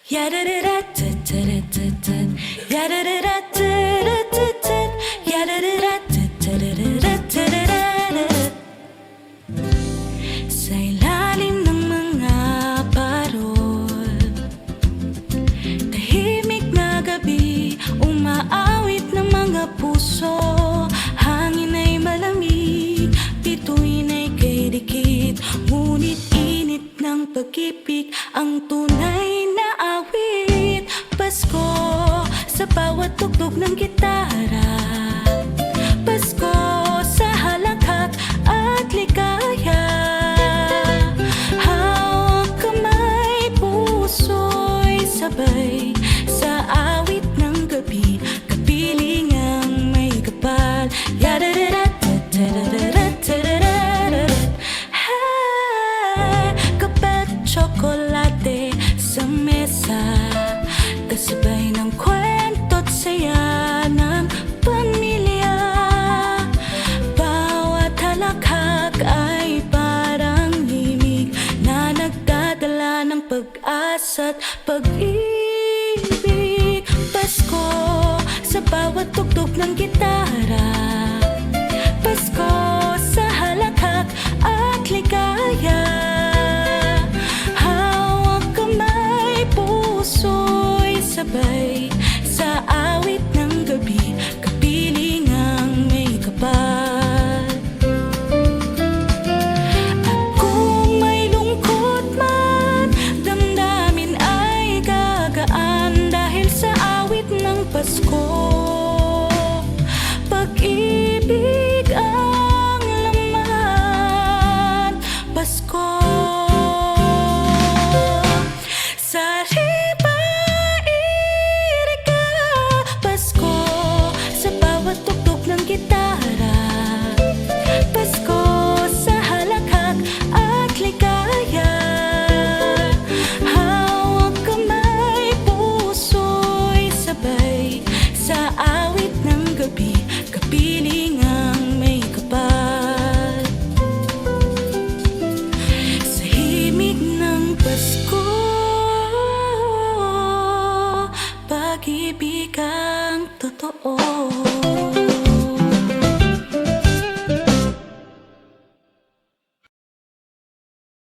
Sa ilalim ng mga parol, tahimik na gabi, umaawit ng mga puso. Hangin ay malamig, bituin ay kay dikit, ngunit init ng pag-ibig ang tunay na awit. Pasko sa bawat tugtog ng gitara, Pasko sa halakhak at ligaya. Hawak kamay, puso'y sabay sa awit ng gabi, kapilingang may kapal. Kape't tsokolate sa mesa, kasabay ng kwento't saya ng pamilya. Bawat halakhak ay parang himig na nagdadala ng pag-asa't pag-ibig. Pasko sa bawat tugtog ng gitara, Pasko sa halakhak at ligaya. Hawak kamay, puso'y sabay sa awit ng gabi, kapilingang may kapal. At kung may lungkot man, damdamin ay gagaan dahil sa awit ng Pasko. Pag-ibig ang laman, Pasko. Saripa Iriga, Pasko sa bawat tugtog ng gitara, Pasko sa halakhak at ligaya. Hawak kamay, puso'y sabay sa awit ng gabi, kapilingang may kapal. Sa himig ng Pasko, pag-ibig ang totoo.